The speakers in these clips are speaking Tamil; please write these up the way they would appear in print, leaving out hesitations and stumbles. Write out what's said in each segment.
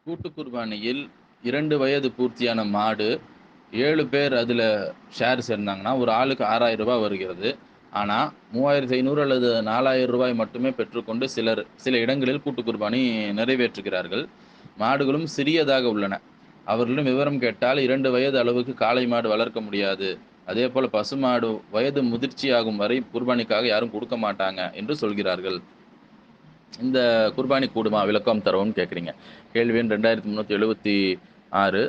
கூட்டு குர்பானியில் 2 வயது பூர்த்தியான மாடு, 7 பேர் அதில ஷேர் சேர்ந்தாங்கன்னா, ஒரு ஆளுக்கு ரூ. 6,000 வருகிறது. ஆனா, ரூ. 3,500 அல்லது ரூ. 4,000 மட்டுமே பெற்றுக்கொண்டு சில இடங்களில் கூட்டு குர்பானி நிறைவேற்றுகிறார்கள். மாடுகளும் சிறியதாக உள்ளன. அவர்களிடம் விவரம் கேட்டால் 2 வயது அளவுக்கு காளை மாடு வளர்க்க முடியாது. அதேபோல பசுமாடு வயது முதிர்ச்சியாகும் வரை குர்பானிக்காக யாரும் குடுக்க மாட்டாங்க என்று சொல்கிறார்கள். இந்த குர்பானி கூடுமா? விளக்கம் தரவும்னு கேட்குறீங்க. கேள்வி எண் 2376.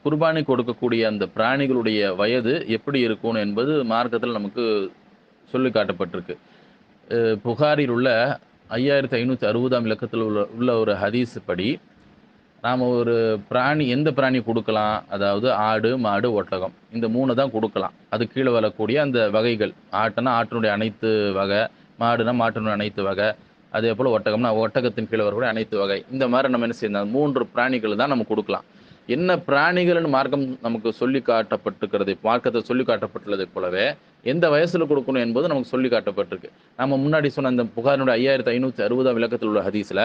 குர்பானி கொடுக்கக்கூடிய அந்த பிராணிகளுடைய வயது எப்படி இருக்கும் என்பது மார்க்கத்தில் நமக்கு சொல்லி காட்டப்பட்டிருக்கு. புகாரில் உள்ள 5560ஆம் இலக்கத்தில் உள்ள ஒரு ஹதீஸ் படி, நாம ஒரு எந்த பிராணி குடுக்கலாம்? அதாவது ஆடு, மாடு, ஒட்டகம். இந்த 3 தான் குடுக்கலாம். அதுக்கு கீழ வரக்கூடிய அந்த வகைகள். ஆட்டுனா ஆட்டினுடைய அனைத்து வகை, மாடுனா மாட்டினுடைய அனைத்து வகை, அதேபோல ஒட்டகம்னா ஒட்டகத்தின் கீழ வரக்கூடிய அனைத்து வகை. இந்த மாரி நம்ம என்ன செய்யணும்? 3 பிராணிகள் தான் நம்ம குடுக்கலாம். என்ன பிராணிகள்னு மார்க்கம் நமக்கு சொல்லி காட்டப்பட்டிருக்கிறது. மார்க்கத்தில் சொல்லி காட்டப்பட்டுள்ளதைப் போலவே, எந்த வயசுல குடுக்கணும் என்பது நமக்கு சொல்லி காட்டப்பட்டிருக்கு. நம்ம முன்னாடி சொன்ன அந்த புகாரினுடைய 5560ஆம் விளக்கத்தில் உள்ள ஹதீஸ்ல,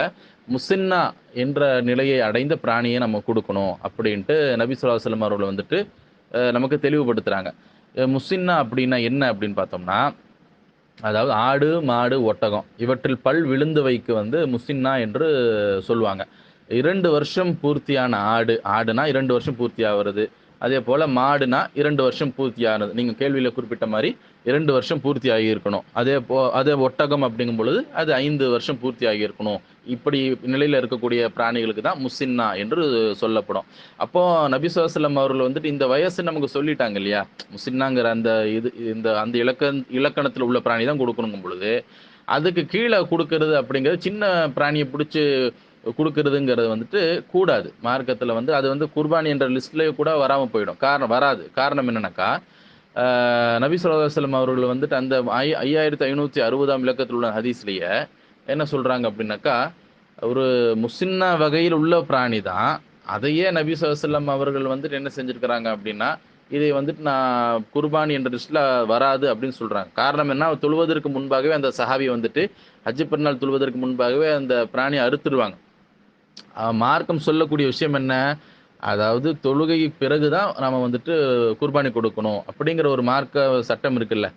முஸின்னா என்ற நிலையை அடைந்த பிராணியை நம்ம குடுக்கணும் அப்படின்ட்டு நபி ஸல்லல்லாஹு அலைஹி வஸல்லம் அவர்கள் வந்துட்டு நமக்கு தெளிவுபடுத்துறாங்க. முஸின்னா அப்படின்னா என்ன அப்படின்னு பார்த்தோம்னா, அதாவது ஆடு, மாடு, ஒட்டகம் இவற்றில் பல் விழுந்தவைக்கு வந்து முஸின்னா என்று சொல்லுவாங்க. 2 வருஷம் பூர்த்தியான ஆடுனா 2 வருஷம் பூர்த்தியாகிறது. அதேபோல மாடுனா 2 வருஷம் பூர்த்தியானது. நீங்க கேள்வியில குறிப்பிட்ட மாரி 2 வருஷம் பூர்த்தியாகி இருக்கணும். அதே ஒட்டகம் அப்படிங்கும் பொழுது அது 5 வருஷம் பூர்த்தியாகி இருக்கணும். இப்படி நிலையில இருக்கக்கூடிய பிராணிகளுக்கு தான் முஸின்னா என்று சொல்லப்படும். அப்போ நபி ஸல்லல்லாஹு அலைஹி வஸல்லம் அவர்கள் வந்துட்டு இந்த வயசு நமக்கு சொல்லிட்டாங்க இல்லையா? முஸின்னாங்கிற அந்த அந்த இலக்கணத்துல உள்ள பிராணி தான் குடுக்கணுங்கும் பொழுது, அதுக்கு கீழ குடுக்கறது அப்படிங்கிறது சின்ன பிராணிய புடிச்சு குடுக்கறதுங்கிறது வந்துட்டு கூடாது. மார்க்கத்துல வந்து அது வந்து குர்பானி என்ற லிஸ்ட்லயே கூட வராம போயிடும். வராது. காரணம் என்னன்னாக்கா, ஆ நபி ஸல்லல்லாஹு அலைஹி வஸல்லம் அவர்கள் வந்துட்டு அந்த 5560ஆம் இலக்கத்தில் உள்ள ஹதீஸ்லயே என்ன சொல்றாங்க அப்படின்னாக்கா, ஒரு முஸின்னா வகையில் உள்ள பிராணி தான். அதையே நபி ஸல்லல்லாஹு அலைஹி வஸல்லம் அவர்கள் வந்துட்டு என்ன செஞ்சிருக்கிறாங்க அப்படின்னா, இதை வந்துட்டு நான் குர்பானி என்ற லிஸ்ட்ல வராது அப்படின்னு சொல்றாங்க. காரணம் என்ன? தொழுவதற்கு முன்பாகவே அந்த சஹாபி வந்துட்டு ஹஜ் பெருநாள் தொழுவதற்கு முன்பாகவே அந்த பிராணிய அறுத்துருவாங்க. மார்க்கம் சொல்லக்கூடிய விஷயம் என்ன? அதாவது தொழுகைக்கு பிறகு தான் நாம வந்துட்டு குர்பானி கொடுக்கணும். அப்படிங்கிற ஒரு மார்க்க சட்டம் இருக்குல்ல.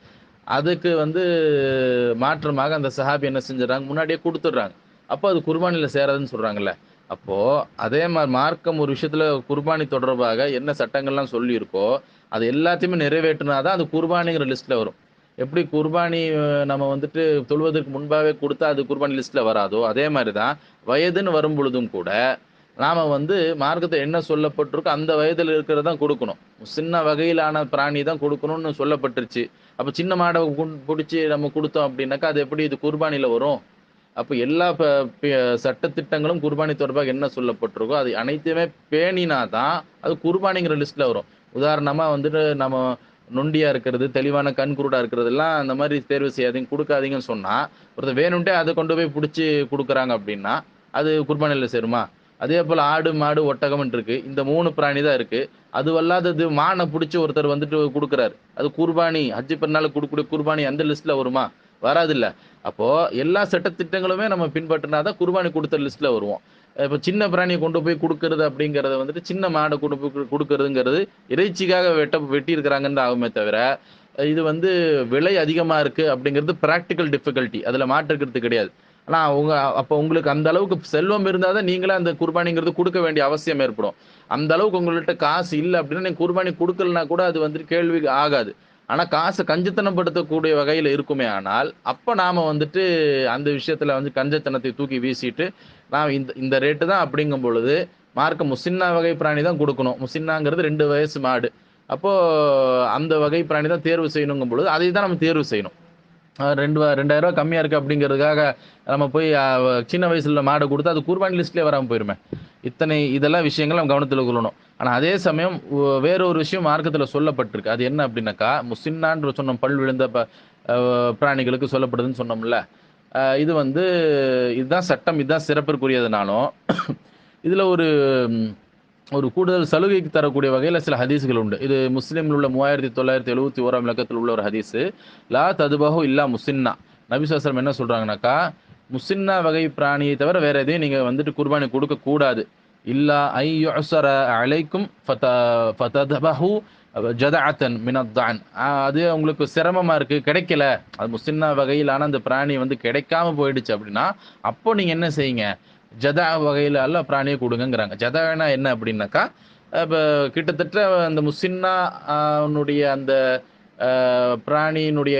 அதுக்கு வந்து மாற்றமாக அந்த சஹாபி என்ன செஞ்சுறாங்க, முன்னாடியே குடுத்துடுறாங்க. அப்போ அது குர்பானில சேராதுன்னு சொல்றாங்கல்ல. அப்போ அதே மாரி மார்க்கம் ஒரு விஷயத்துல குர்பானி தொடர்பாக என்ன சட்டங்கள்லாம் சொல்லியிருக்கோ, அது எல்லாத்தையுமே நிறைவேற்றினா தான் அது குர்பானிங்கிற லிஸ்ட்ல வரும். எப்படி குர்பானி நம்ம வந்துட்டு தொழுவதற்கு முன்பாவே குடுத்தா அது குர்பானி லிஸ்ட்ல வராதோ, அதே மாரி தான் வயதுன்னு வரும்பொழுதும் கூட, நாம வந்து மார்க்கத்துல என்ன சொல்லப்பட்டிருக்கோ அந்த வயதில இருக்கிறத தான் குடுக்கணும். சின்ன வகையிலான பிராணி தான் குடுக்கணும்னு சொல்லப்பட்டுருச்சு. அப்ப சின்ன மாட புடிச்சு நம்ம குடுத்தோம் அப்படின்னாக்கா, அது எப்படி இது குர்பானில வரும்? அப்ப எல்லா ப ப சட்டதிட்டங்களும் குர்பானி தொடர்பாக என்ன சொல்லப்பட்டிருக்கோ, அது அனைத்தையுமே பேணினா தான், அது குர்பானிங்கிற லிஸ்ட்ல வரும். உதாரணமா வந்துட்டு நம்ம நொண்டியா இருக்கிறது, தெளிவான கண் குருடா இருக்கிறதெல்லாம் அந்த மாரி தேர்வு செய்யாதீங்க, குடுக்காதீங்கன்னு சொன்னா, ஒருத்தன் வேணும்ட்டே அத கொண்டு போய் புடிச்சு குடுக்குறாங்க அப்படின்னா, அது குர்பானில சேருமா? அதேபோல ஆடு, மாடு, ஒட்டகம்ன்னு இருக்கு. இந்த 3 பிராணி தான் இருக்கு. அதுவல்லாதது மான புடிச்சு ஒருத்தர் வந்துட்டு குடுக்குறாரு. அது குர்பானி, ஹஜ் பெருநாளுக்கு குடுக்கக்கூடிய குர்பானி அந்த லிஸ்ட்ல வருமா? வராதுல்ல. அப்போ எல்லா சட்டதிட்டங்களுமே நம்ம பின்பற்றினா தான் குர்பானி குடுத்த லிஸ்ட்ல வருவோம். இப்ப சின்ன பிராணிய கொண்டு போய் குடுக்குறது அப்படிங்கிறத வந்துட்டு, சின்ன மாட கொண்டு போய் குடுக்குறதுங்கிறது, இறைச்சிக்காக வெட்டியிருக்கிறாங்கன்னு தான் ஆகுமே தவிர, இது வந்து விலை அதிகமா இருக்கு அப்படிங்கிறது பிராக்டிகல் டிஃபிகல்டி. அதுல மாற்று கருத்து கிடையாது. ஆனா அப்ப உங்களுக்கு அந்த அளவுக்கு செல்வம் இருந்தா தான் நீங்களே அந்த குர்பானிங்கிறது குடுக்க வேண்டிய அவசியம் ஏற்படும். அந்த அளவுக்கு உங்கள்ட்ட காசு இல்ல அப்படின்னா, நீங்க குர்பானி குடுக்கலனா கூட அது வந்துட்டு கேள்வி ஆகாது. ஆனா காச கஞ்சத்தனப்படுத்தக்கூடிய வகையில இருக்குமே ஆனால், அப்ப நாம வந்துட்டு அந்த விஷயத்துல வந்து கஞ்சத்தனத்தை தூக்கி வீசிட்டு, நான் இந்த இந்த ரேட்டு தான் அப்படிங்கும் பொழுது, மார்க்கம் முஸின்னா வகை பிராணி தான் குடுக்கணும். முஸின்னாங்கிறது 2 வயசு மாடு. அப்போ அந்த வகை பிராணி தான் தேர்வு செய்யணுங்கும் பொழுது, அதை தான் நம்ம தேர்வு செய்யணும். 2 ரூ. 2000 கம்மியா இருக்கு அப்படிங்கிறதுக்காக, நம்ம போய் சின்ன வயசுல மாட குடுத்தா, அது குர்பானி லிஸ்ட்லயே வராம போயிருமே. இதெல்லாம் விஷயங்கள் நம்ம கவனத்துல கொள்ளணும். ஆனா அதே சமயம் வேற ஒரு விஷயம் மார்க்கத்துல சொல்லப்பட்டிருக்கு. அது என்ன அப்படின்னாக்கா, முஸின்னான்னு சொன்னோம். பல் விழுந்த அ பிராணிகளுக்கு சொல்லப்படுதுன்னு சொன்னோம்ல. இது வந்து இதுதான் சட்டம், இதுதான் சிறப்பிற்குரியதுனாலும், இதுல ஒரு ஒரு கூடுதல் சலுகைக்கு தரக்கூடிய வகையில சில ஹதீஸ்கள் உண்டு. இது முஸ்லிம்ல உள்ள 3971ஆம் இலக்கத்தில் உள்ள ஒரு ஹதீஸு. லா ததுபஹு இல்லா முஸின்னா. நபி ஸல்லல்லாஹு அலைஹி வஸல்லம் என்ன சொல்றாங்கனாக்கா, முசின்னா வகை பிராணியை தவிர வேற எதையும் நீங்க வந்துட்டு குர்பானி கொடுக்கக்கூடாது. இல்லா ஐ யுஸர அலைக்கும் ஃபததபஹு ஜதஅத்தன் மினத் தான். அது உங்களுக்கு சிரமமா இருக்கு, கிடைக்கல. அது முசின்னா வகையிலான அந்த பிராணி வந்து கிடைக்காம போயிடுச்சு அப்படின்னா, அப்போ நீங்க என்ன செய்யுங்க? ஜதா வகையில உள்ள பிராணிய குடுங்கங்கிறாங்க. ஜதானா என்ன அப்படின்னாக்கா, இப்ப கிட்டத்தட்ட அந்த முசின்னா னுடைய அந்த பிராணியினுடைய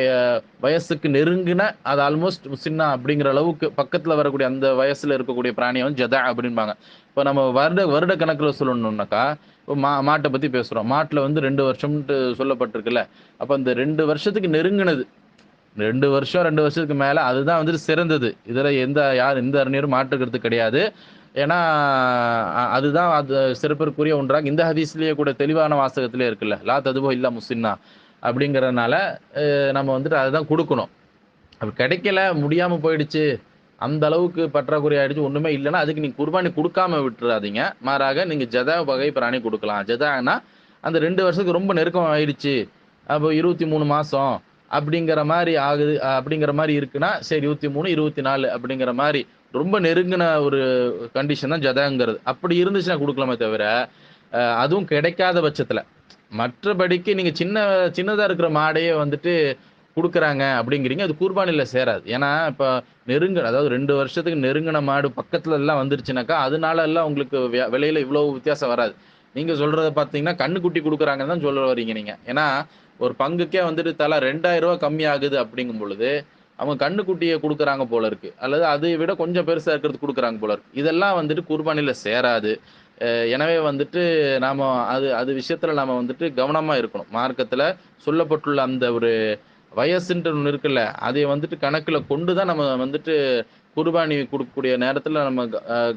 வயசுக்கு நெருங்கின அது ஆல்மோஸ்ட் முசின்னா அப்படிங்கிற அளவுக்கு பக்கத்துல வரக்கூடிய அந்த வயசுல இருக்கக்கூடிய பிராணிய வந்து ஜதா அப்படிம்பாங்க. இப்ப நம்ம வருட வருட கணக்குல சொல்லணும்னாக்கா, இப்ப மாட்ட பத்தி பேசுறோம். மாட்டுல வந்து 2 வருஷம்ன்ட்டு சொல்லப்பட்டிருக்குல்ல. அப்ப அந்த 2 வருஷத்துக்கு நெருங்குனது. 2 வருஷம், 2 வருஷத்துக்கு மேல அதுதான் வந்துட்டு சிறந்தது. இதுல எந்த அறிஞரும் மாற்று கருத்து கிடையாது. ஏன்னா, அதுதான் அது சிறப்பிற்குரிய ஒன்றாக இந்த ஹதீஸ்லயே கூட தெளிவான வாசகத்திலே இருக்குல்ல. "லா ததுபு இல்லா முஸின்னா" அப்படிங்கிறனால, நம்ம வந்துட்டு அததான் குடுக்கணும். அப்ப கிடைக்கல, முடியாம போயிடுச்சு, அந்த அளவுக்கு பற்றாக்குறை ஆயிடுச்சு, ஒண்ணுமே இல்லன்னா, அதுக்கு நீங்க குர்பானி குடுக்காம விட்டுறாதீங்க. மாறாக நீங்க ஜதா வகை பிராணி குடுக்கலாம். ஜதான்னா, அந்த 2 வருஷத்துக்கு ரொம்ப நெருக்கம் ஆயிடுச்சு. அப்போ 23 மாசம் அப்படிங்கிற மாரி ஆகுது. அப்படிங்கிற மாரி இருக்குன்னா, சரி 23, 24 அப்படிங்கிற மாரி ரொம்ப நெருங்குன ஒரு கண்டிஷன் தான் ஜதாங்கிறது. அப்படி இருந்துச்சுன்னா குடுக்கலாமே தவிர, அதுவும் கிடைக்காத பட்சத்துல. மற்றபடிக்கு நீங்க சின்னதா இருக்கிற மாடையே வந்துட்டு குடுக்குறாங்க அப்படிங்கிறீங்க. அது குர்பானில சேராது. ஏன்னா, இப்ப அதாவது 2 வருஷத்துக்கு நெருங்குன மாடு பக்கத்துல எல்லாம் வந்துருச்சுனாக்கா, அதனால எல்லாம் உங்களுக்கு விலையில இவ்வளவு வித்தியாசம் வராது. நீங்க சொல்றத பார்த்தீங்கன்னா, கன்னுக்குட்டி குடுக்குறாங்கன்னு தான் சொல்ல வரீங்க நீங்க. ஏன்னா, ஒரு பங்குக்கே வந்துட்டு தலா ரூ. 2000 கம்மி ஆகுது அப்படிங்கும் பொழுது, அவங்க கன்னுக்குட்டிய குடுக்குறாங்க போல இருக்கு. அல்லது அதை விட கொஞ்சம் பெருசா இருக்கிறது குடுக்குறாங்க போல இருக்கு. இதெல்லாம் வந்துட்டு குர்பானில சேராது. எனவே வந்துட்டு நாம அது அது விஷயத்துல நாம வந்துட்டு கவனமா இருக்கணும். மார்க்கத்துல சொல்லப்பட்டுள்ள அந்த ஒரு வயசுன்ட்டு ஒண்ணு இருக்குல்ல, அதை வந்துட்டு கணக்குல கொண்டு தான் நம்ம வந்துட்டு குர்பானி குடுக்கக்கூடிய நேரத்துல நம்ம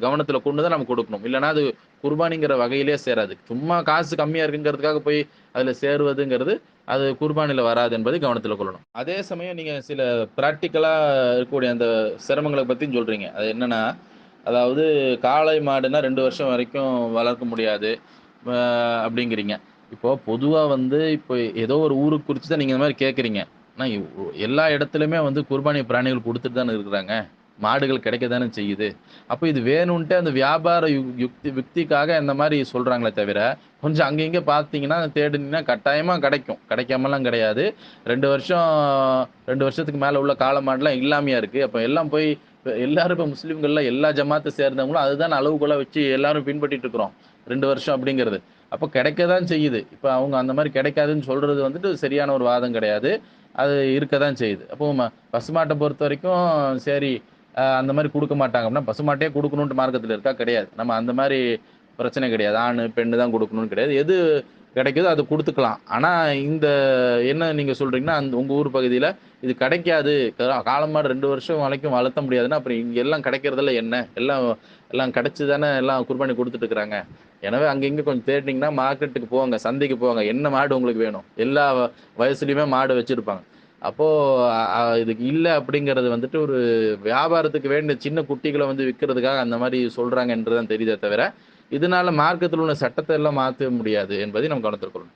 கவனத்துல கொண்டு தான் நம்ம குடுக்கணும். இல்லன்னா அது குர்பானிங்கிற வகையிலே சேராது. சும்மா காசு கம்மியா இருக்குங்கிறதுக்காக போய் அதுல சேருவதுங்கிறது, அது குர்பானில வராது என்பதை கவனத்துல கொள்ளணும். அதே சமயம் நீங்க சில பிராக்டிகலா இருக்கக்கூடிய அந்த சிரமங்கள பத்தியும் சொல்றீங்க. அது என்னன்னா, அதாவது காளை மாடுன்னா 2 வருஷம் வரைக்கும் வளர்க்க முடியாது. அ அப்படிங்கிறீங்க. இப்போ பொதுவா வந்து இப்போ ஏதோ ஒரு ஊருக்கு குறிச்சு தான் நீங்க இந்த மாரி கேட்கிறீங்க. ஆனா எல்லா இடத்துலயுமே வந்து குர்பானி பிராணிகள் குடுத்துட்டு தானே இருக்கிறாங்க. மாடுகள் கிடைக்க தானே செய்யுது. அப்ப இது வேணுன்ட்டே அந்த வியாபார யுக்திக்காக இந்த மாரி சொல்றாங்களே தவிர, கொஞ்சம் அங்க இங்க பார்த்தீங்கன்னா, தேடுனீங்கன்னா கட்டாயமா கிடைக்கும். கிடைக்காமலாம் கிடையாது. 2 வருஷம் 2 வருஷத்துக்கு மேல உள்ள காளை மாடுலாம் இல்லாமையா இருக்கு. அப்ப எல்லாம் போய் எல்லாரும் இப்ப முஸ்லிம்கள்ல எல்லா ஜமாத்த சேர்ந்தவங்களும் அதுதான அளவுகோலா வச்சு எல்லாரும் பின்பற்றிட்டு இருக்கிறோம். 2 வருஷம் அப்படிங்கிறது. அப்ப கிடைக்க தான் செய்யுது. இப்ப அவங்க அந்த மாரி கிடைக்காதுன்னு சொல்றது வந்துட்டு சரியான ஒரு வாதம் கிடையாது. அது இருக்க தான் செய்யுது. அப்போ பசுமாட்ட பொறுத்தவரைக்கும் சரி, அந்த மாரி குடுக்க மாட்டாங்க அப்படின்னா, பசுமாட்டையே குடுக்கணுன்ட்டு மார்க்கத்துல இருக்கா? கிடையாது. நம்ம அந்த மாரி பிரச்சனை கிடையாது. ஆணு, பெண்ணு தான் குடுக்கணும்னு கிடையாது. எது கிடைக்குதோ அத குடுத்துக்கலாம். ஆனா இந்த என்ன நீங்க சொல்றீங்கன்னா, உங்க ஊர் பகுதியில இது கிடைக்காது. காளமாடு 2 வருஷம் வரைக்கும் வளர்த்த முடியாதுன்னா, அப்புறம் இங்க எல்லாம் கிடைக்கிறதுல என்ன? எல்லாம் எல்லாம் கிடைச்சு தானே எல்லாம் குர்பானி குடுத்துட்டு இருக்கிறாங்க. எனவே அங்க இங்க கொஞ்சம் தேடினீங்கன்னா, மார்க்கெட்டுக்கு போங்க, சந்தைக்கு போங்க. என்ன மாடு உங்களுக்கு வேணும்? எல்லா வயசுலயுமே மாடு வச்சிருப்பாங்க. அப்போ இதுக்கு இல்ல அப்படிங்கிறது வந்துட்டு ஒரு வியாபாரத்துக்கு வேண்டிய சின்ன குட்டிகள வந்து விக்கிறதுக்காக அந்த மாரி சொல்றாங்க என்று தான் தெரியுதே தவிர, இதனால மார்க்கத்தில் உள்ள சட்டத்த எல்லாம் மாத்த முடியாது என்பதை நாம் கவனத்தில் கொள்ளணும்.